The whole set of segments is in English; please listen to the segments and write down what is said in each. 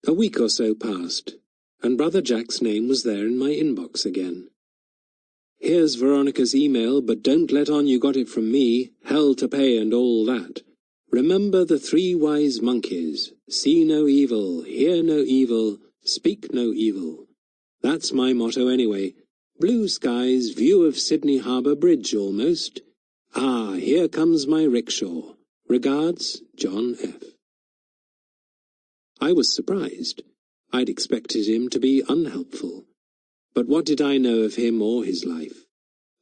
A week or so passed, and Brother Jack's name was there in my inbox again. "Here's Veronica's email, but don't let on you got it from me, hell to pay and all that. Remember the 3 wise monkeys, see no evil, hear no evil, speak no evil. That's my motto anyway. Blue skies, view of Sydney Harbour Bridge almost. Ah, here comes my rickshaw. Regards, John F." I was surprised. I'd expected him to be unhelpful. But what did I know of him or his life?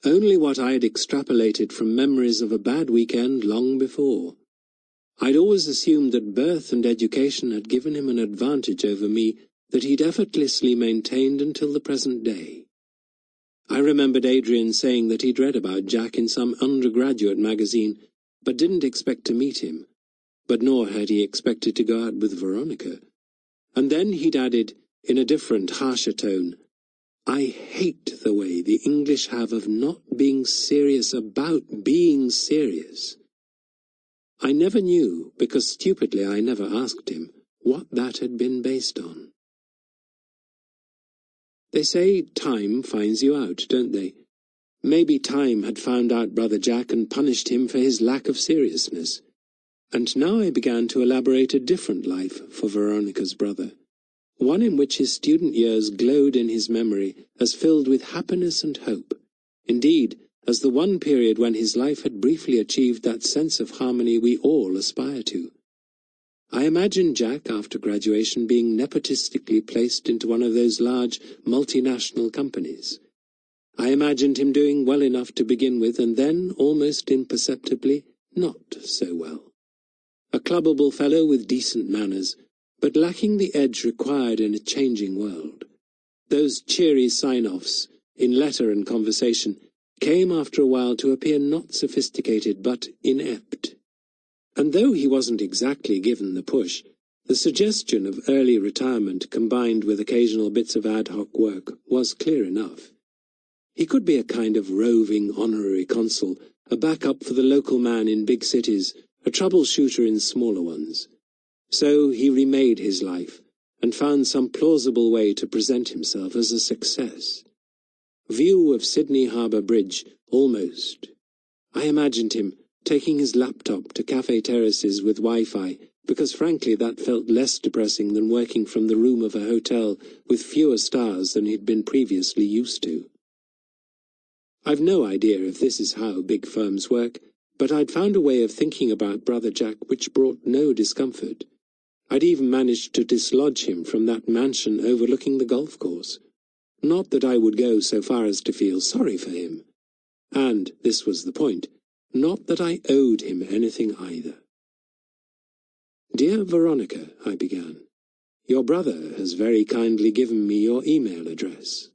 Only what I had extrapolated from memories of a bad weekend long before. I'd always assumed that birth and education had given him an advantage over me that he'd effortlessly maintained until the present day. I remembered Adrian saying that he'd read about Jack in some undergraduate magazine, but didn't expect to meet him. But nor had he expected to go out with Veronica. And then he'd added, in a different, harsher tone, "I hate the way the English have of not being serious about being serious." I never knew, because stupidly I never asked him, what that had been based on. They say time finds you out, don't they? Maybe time had found out Brother Jack and punished him for his lack of seriousness. And now I began to elaborate a different life for Veronica's brother, one in which his student years glowed in his memory as filled with happiness and hope, indeed, as the one period when his life had briefly achieved that sense of harmony we all aspire to. I imagined Jack, after graduation, being nepotistically placed into one of those large multinational companies. I imagined him doing well enough to begin with, and then, almost imperceptibly, not so well. A clubbable fellow with decent manners, but lacking the edge required in a changing world. Those cheery sign-offs, in letter and conversation, came after a while to appear not sophisticated but inept. And though he wasn't exactly given the push, the suggestion of early retirement combined with occasional bits of ad hoc work was clear enough. He could be a kind of roving honorary consul, a backup for the local man in big cities, a troubleshooter in smaller ones. So he remade his life, and found some plausible way to present himself as a success. View of Sydney Harbour Bridge, almost. I imagined him taking his laptop to cafe terraces with Wi-Fi, because frankly that felt less depressing than working from the room of a hotel with fewer stars than he'd been previously used to. I've no idea if this is how big firms work, but I'd found a way of thinking about Brother Jack which brought no discomfort. I'd even managed to dislodge him from that mansion overlooking the golf course. Not that I would go so far as to feel sorry for him. And, this was the point, not that I owed him anything either. "Dear Veronica," I began, "your brother has very kindly given me your email address.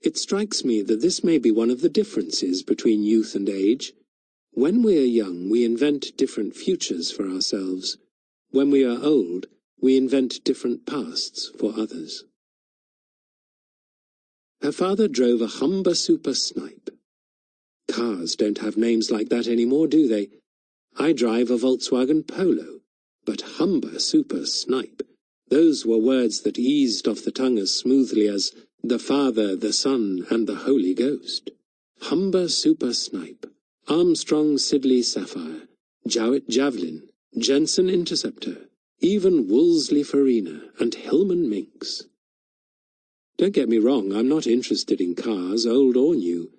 It strikes me that this may be one of the differences between youth and age. When we are young, we invent different futures for ourselves. When we are old, we invent different pasts for others." Her father drove a Humber Super Snipe. Cars don't have names like that anymore, do they? I drive a Volkswagen Polo, but Humber Super Snipe, those were words that eased off the tongue as smoothly as the Father, the Son, and the Holy Ghost. Humber Super Snipe, Armstrong Siddeley Sapphire, Jowett Javelin, Jensen Interceptor, even Wolseley Farina, and Hillman Minx. Don't get me wrong, I'm not interested in cars, old or new.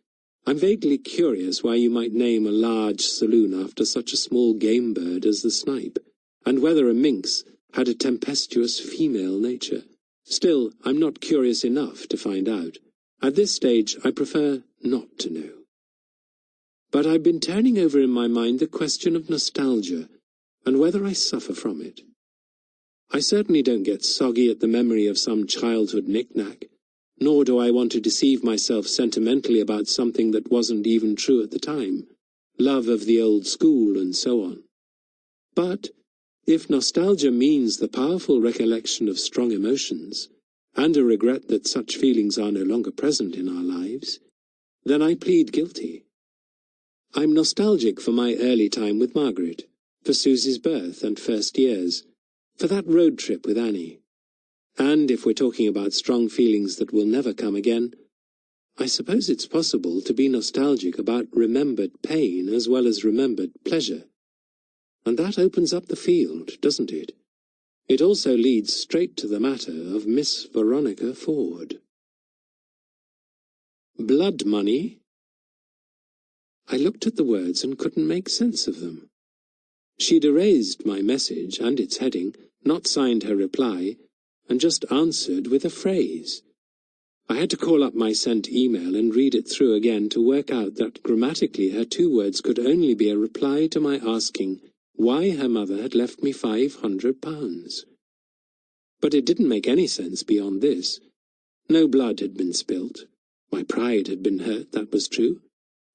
I'm vaguely curious why you might name a large saloon after such a small game bird as the snipe, and whether a minx had a tempestuous female nature. Still, I'm not curious enough to find out. At this stage, I prefer not to know. But I've been turning over in my mind the question of nostalgia, and whether I suffer from it. I certainly don't get soggy at the memory of some childhood knick-knack, nor do I want to deceive myself sentimentally about something that wasn't even true at the time, love of the old school and so on. But if nostalgia means the powerful recollection of strong emotions, and a regret that such feelings are no longer present in our lives, then I plead guilty. I'm nostalgic for my early time with Margaret, for Susie's birth and first years, For that road trip with Annie. And if we're talking about strong feelings that will never come again, I suppose it's possible to be nostalgic about remembered pain as well as remembered pleasure. And that opens up the field, doesn't it? It also leads straight to the matter of Miss Veronica Ford. Blood money? I looked at the words and couldn't make sense of them. She'd erased my message and its heading, not signed her reply, and just answered with a phrase. I had to call up my sent email and read it through again to work out that grammatically her 2 words could only be a reply to my asking why her mother had left me £500. But it didn't make any sense beyond this. No blood had been spilt. My pride had been hurt, that was true.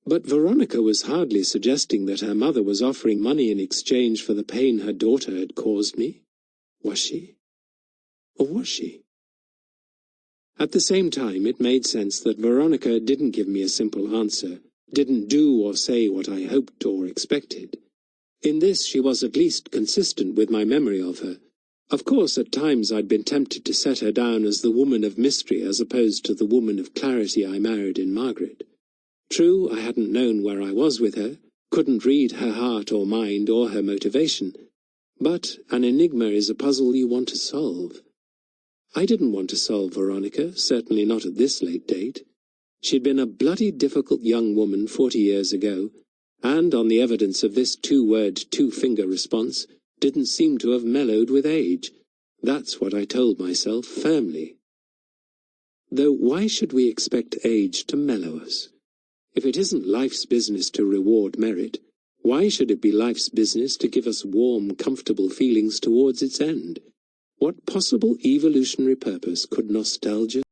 But Veronica was hardly suggesting that her mother was offering money in exchange for the pain her daughter had caused me. Was she? Or was she? At the same time, it made sense that Veronica didn't give me a simple answer, didn't do or say what I hoped or expected. In this she was at least consistent with my memory of her. Of course, at times I'd been tempted to set her down as the woman of mystery as opposed to the woman of clarity I married in Margaret. True, I hadn't known where I was with her, couldn't read her heart or mind or her motivation, but an enigma is a puzzle you want to solve. I didn't want to solve Veronica, certainly not at this late date. She'd been a bloody difficult young woman 40 years ago, and on the evidence of this 2-word, 2-finger response, didn't seem to have mellowed with age. That's what I told myself firmly. Though why should we expect age to mellow us? If it isn't life's business to reward merit, why should it be life's business to give us warm, comfortable feelings towards its end? What possible evolutionary purpose could nostalgia